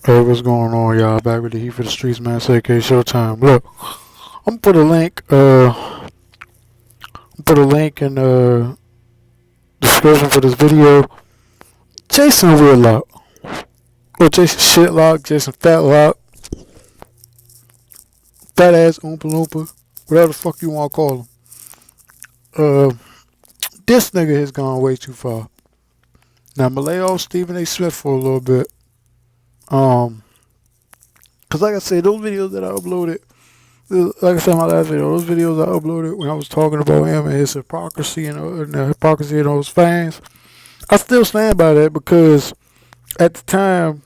Hey, what's going on, y'all? Back with the Heat for the Streets, man. It's AK Showtime. Look, I'm gonna put a link. Put a link in the description for this video. Jason Whitlock, or Jason Shitlock, Jason Fatlock, fat ass Oompa Loompa, whatever the fuck you want to call him. Uh, this nigga has gone way too far. Now, I'm gonna lay off Stephen A. Smith for a little bit. Cause like I said, those videos that I uploaded. Like I said in my last video, those videos I uploaded when I was talking about him and his hypocrisy and the hypocrisy of those fans, I still stand by that because at the time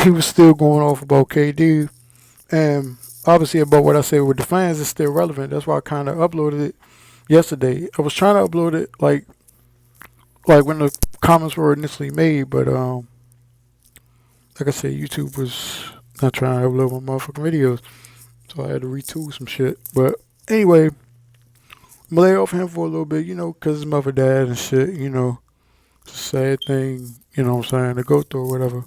he was still going off about KD, and obviously about what I said with the fans is still relevant. That's why I kind of uploaded it yesterday. I was trying to upload it like when the comments were initially made, but like I said, YouTube was not trying to upload my motherfucking videos. So I had to retool some shit. But anyway, I'm gonna lay off him for a little bit, because his mother died and shit, It's a sad thing, what I'm saying, to go through or whatever.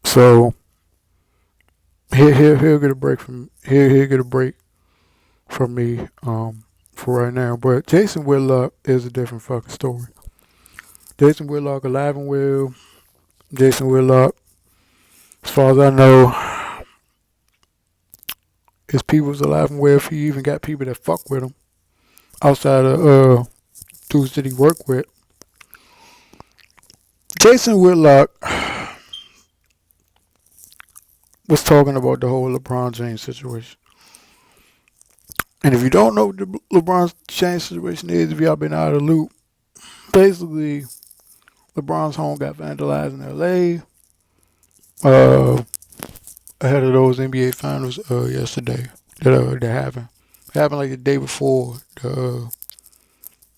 So he'll get a break from he'll get a break from me, for right now. But Jason Whitlock is a different fucking story. Jason Whitlock alive and well. Jason Whitlock, as far as I know, his people's alive and well. If he even got people that fuck with him outside of dudes that he work with. Jason Whitlock was talking about the whole LeBron James situation. And if you don't know what the LeBron James situation is, if y'all been out of the loop, basically LeBron's home got vandalized in LA ahead of those NBA finals yesterday that happened. It happened like the day before the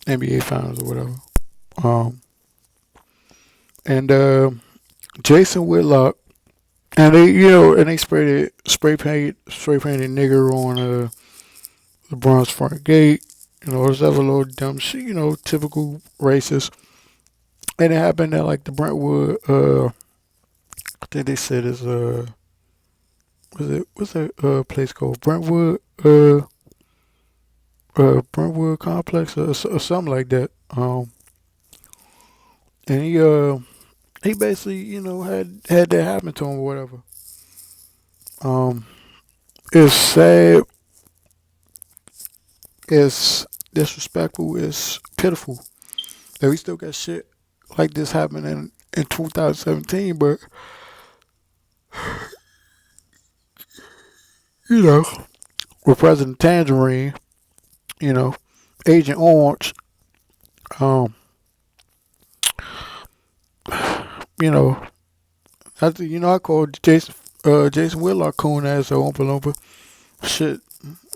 NBA finals or whatever. And Jason Whitlock, and they spray painted nigger on LeBron's front gate. There's other little dumb shit, typical racist. And it happened at like the Brentwood, I think they said it's what's that place called? Brentwood Brentwood complex or something like that. And he basically, had that happen to him or whatever. It's sad, it's disrespectful, it's pitiful that we still got shit like this happening in 2017, but with President Tangerine, Agent Orange, um, I called Jason Whitlock coon ass a Oompa Loompa. Shit,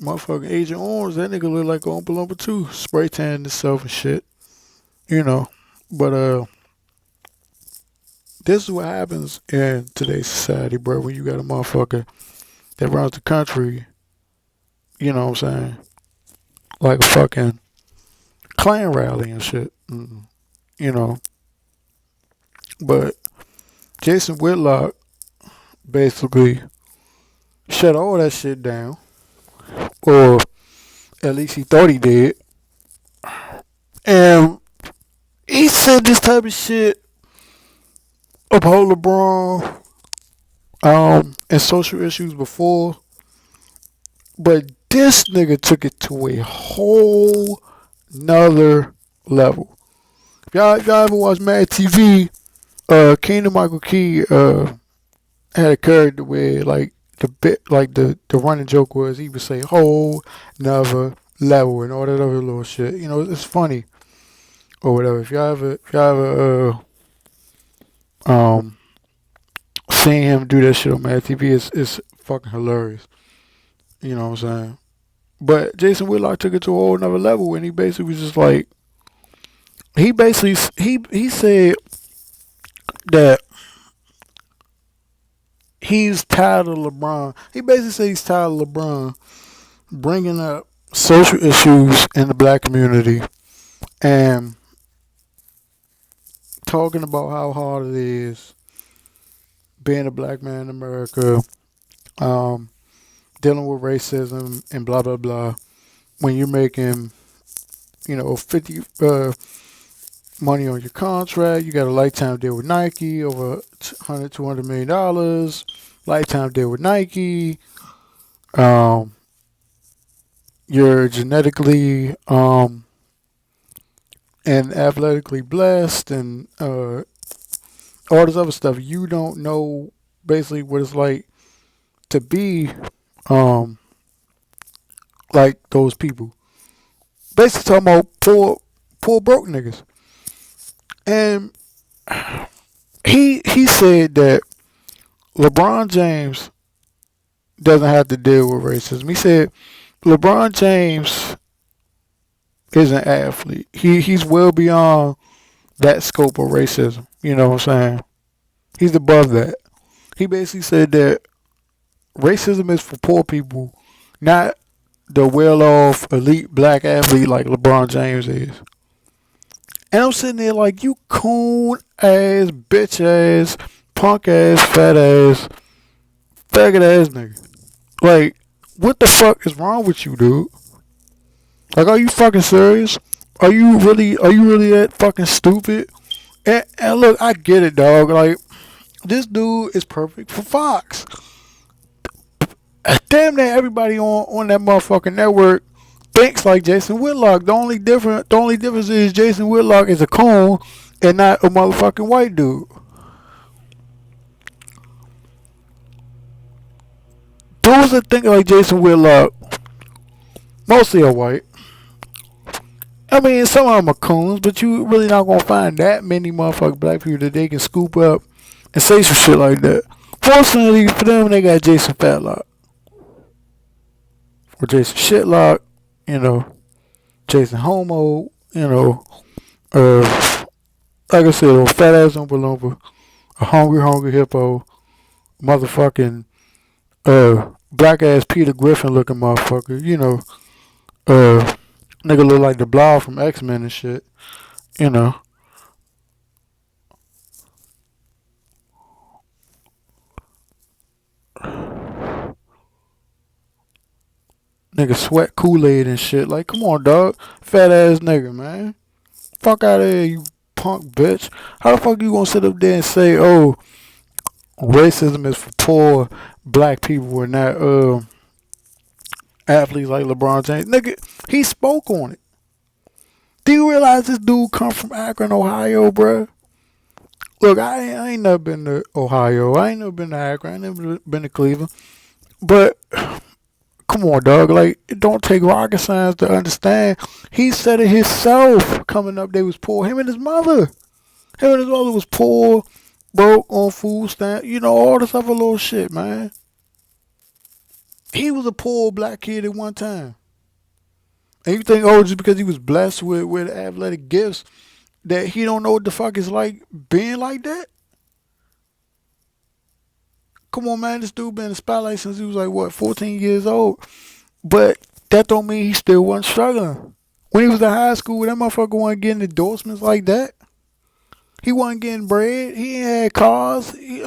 motherfucking Agent Orange, that nigga look like a Oompa Loompa too. Spray tanning himself and shit, But this is what happens in today's society, bro. When you got a motherfucker that runs the country, you know what I'm saying, like a fucking Klan rally and shit, you know. But Jason Whitlock basically shut all that shit down, or at least he thought he did. And he said this type of shit about LeBron and social issues before, but this nigga took it to a whole nother level. If y'all ever watch Mad TV, Keenan Michael Key had a character where like the running joke was he would say whole nother level and all that other little shit. It's funny or whatever. If y'all ever seeing him do that shit on Mad TV, it's fucking hilarious. You know what I'm saying? But Jason Whitlock took it to a whole nother level, and he basically was just like, he said that he's tired of LeBron. He basically said he's tired of LeBron bringing up social issues in the black community and talking about how hard it is being a black man in America, um, dealing with racism and blah blah blah. When you're making, 50 money on your contract, you got a lifetime deal with Nike over 100, $200 million, lifetime deal with Nike. Um, you're genetically and athletically blessed, and all this other stuff. You don't know basically what it's like to be um, like those people. Basically talking about poor broke niggas. And he said that LeBron James doesn't have to deal with racism. He said LeBron James is an athlete. He's well beyond that scope of racism. You know what I'm saying? He's above that. He basically said that racism is for poor people, not the well off elite black athlete like LeBron James is. And I'm sitting there like, you coon ass, bitch ass, punk ass, fat ass, faggot ass nigga. Like, what the fuck is wrong with you, dude? Like, are you fucking serious? Are you really that fucking stupid? And look, I get it, dog. Like, this dude is perfect for Fox. Damn near everybody on that motherfucking network thinks like Jason Whitlock. The only difference is Jason Whitlock is a coon and not a motherfucking white dude. Those that think like Jason Whitlock mostly are white. I mean, some of them are coons, but you really not gonna find that many motherfucking black people that they can scoop up and say some shit like that. Fortunately for them, they got Jason Fatlock or Jason Shitlock, you know, Jason Homo, uh, like I said, a fat ass Oompa Loompa, a hungry hippo, motherfucking black ass Peter Griffin looking motherfucker, uh, nigga look like the Blob from X-Men and shit, you know. Nigga sweat Kool-Aid and shit. Like, come on, dog. Fat ass nigga, man. Fuck out of here, you punk bitch. How the fuck you gonna sit up there and say, oh, racism is for poor black people and not athletes like LeBron James? Nigga, he spoke on it. Do you realize this dude come from Akron, Ohio, bruh? Look, I ain't never been to Ohio. I ain't never been to Akron. I ain't never been to Cleveland. But come on, dog. Like, it don't take rocket science to understand. He said it himself. Coming up, they was poor. Him and his mother. Him and his mother was poor, broke, on food stamp. All this other little shit, man. He was a poor black kid at one time. And you think, oh, just because he was blessed with athletic gifts, that he don't know what the fuck it's like being like that? Come on, man. This dude been in the spotlight since he was like, what, 14 years old? But that don't mean he still wasn't struggling. When he was in high school, that motherfucker wasn't getting endorsements like that. He wasn't getting bread. He ain't had cars. It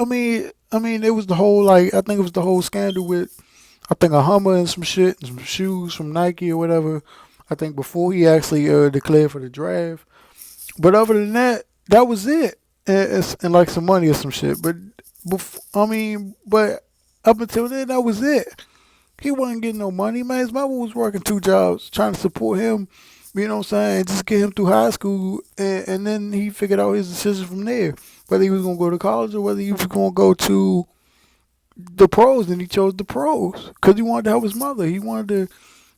was the whole, like, I think it was the whole scandal with, I think, a Hummer and some shit, and some shoes from Nike or whatever. I think before he actually declared for the draft. But other than that, that was it. And like some money or some shit. But up until then, that was it. He wasn't getting no money, man. His mama was working 2 jobs trying to support him, you know what I'm saying, just get him through high school, and then he figured out his decision from there, whether he was going to go to college or whether he was going to go to the pros, and he chose the pros because he wanted to help his mother. He wanted to,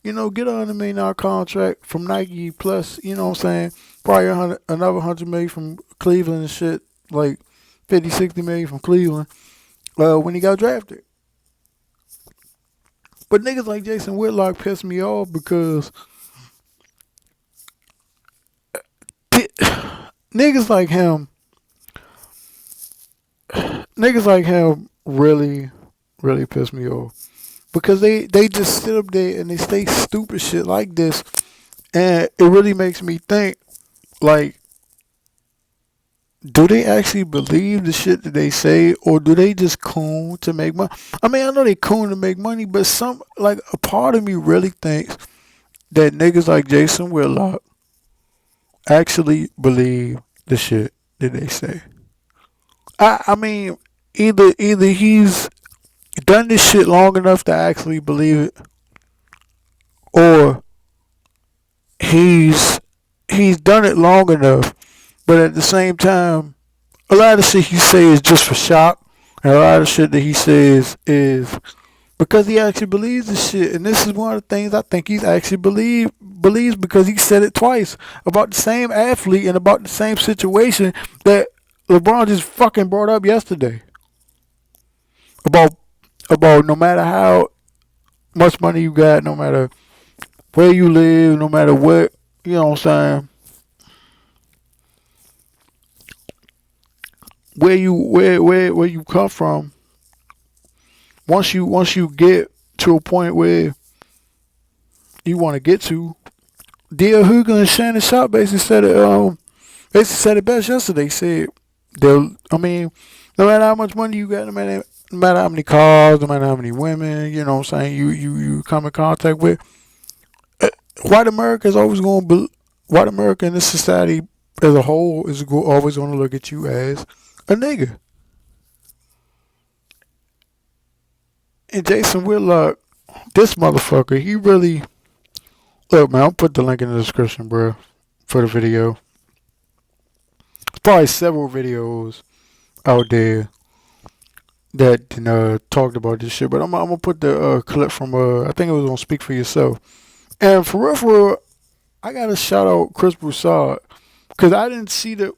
get a $100 million contract from Nike, plus, you know what I'm saying, probably another $100 million from Cleveland and shit, like 50, 60 million from Cleveland when he got drafted. But niggas like Jason Whitlock pissed me off because niggas like him, really, really piss me off because they just sit up there and they say stupid shit like this, and it really makes me think, like, do they actually believe the shit that they say, or do they just coon to make money? I mean, I know they coon to make money, but like a part of me really thinks that niggas like Jason Whitlock actually believe the shit that they say. I mean, either he's done this shit long enough to actually believe it, or he's he's done it long enough, but at the same time, a lot of shit he says is just for shock, and a lot of shit that he says is because he actually believes this shit. And this is one of the things I think he's actually believes because he said it twice about the same athlete and about the same situation that LeBron just fucking brought up yesterday. About no matter how much money you got, no matter where you live, no matter what, you know what I'm saying, where you come from, once you get to a point where you want to get to, D.L. Hoogan and Shannon Sharp basically said it best yesterday. He said I mean, no matter how much money you got, no matter how many cars, no matter how many women, you know what I'm saying, you come in contact with, white America is always going to white America in this society as a whole is always going to look at you as a nigga. And Jason Whitlock, this motherfucker, he really look, man. I'll put the link in the description, bro, for the video. There's probably several videos out there that talked about this shit, but I'm gonna put the clip from I think it was on Speak for Yourself. And for real, I gotta shout out Chris Broussard because I didn't see the.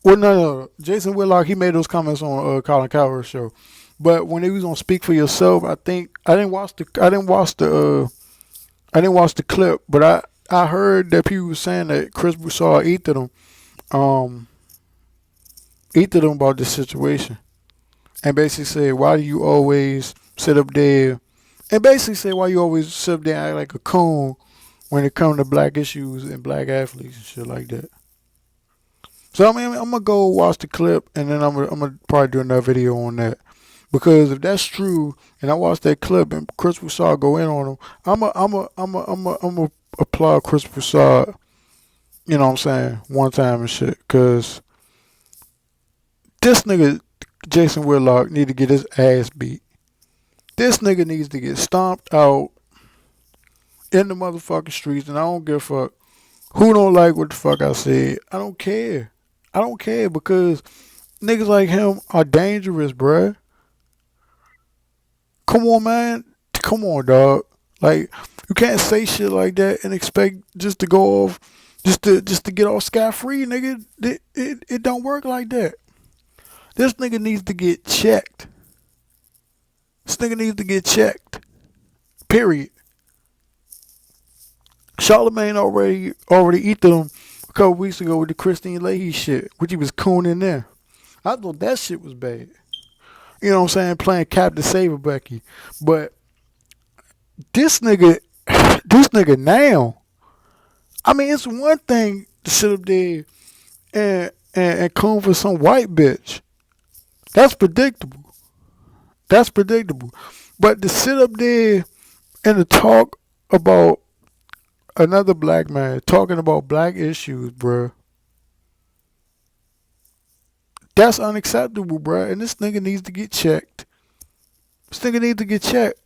Well, no. Jason Whitlock, he made those comments on Colin Cowherd's show, but when he was on Speak for Yourself, I think I didn't watch the clip, but I heard that people were saying that Chris Broussard eated them about this situation, and basically said, why do you always sit up there, and basically say why you always sit up there and act like a coon when it comes to black issues and black athletes and shit like that. So I mean, I'm gonna go watch the clip, and then I'm gonna probably do another video on that. Because if that's true, and I watch that clip, and Chris Broussard go in on him, I'm a applaud Chris Broussard. You know what I'm saying? One time and shit. Cause this nigga Jason Whitlock need to get his ass beat. This nigga needs to get stomped out in the motherfucking streets, and I don't give a fuck who don't like what the fuck I said. I don't care. I don't care because niggas like him are dangerous, bruh. Come on, man. Come on, dog. Like, you can't say shit like that and expect just to go off, just to get off scot-free, nigga. It don't work like that. This nigga needs to get checked. This nigga needs to get checked. Period. Charlamagne already eat them a couple weeks ago with the Christine Leahy shit, which he was cooning there. I thought that shit was bad. You know what I'm saying? Playing Captain Saber Becky. But this nigga now, I mean, it's one thing to sit up there and coon for some white bitch. That's predictable. That's predictable. But to sit up there and to talk about another black man, talking about black issues, bruh, that's unacceptable, bruh. And this nigga needs to get checked. This nigga needs to get checked.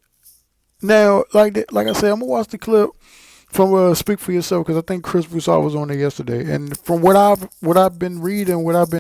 Now, like I said, I'm gonna watch the clip from Speak for Yourself because I think Chris Broussard was on there yesterday. And from what I've been reading, what I've been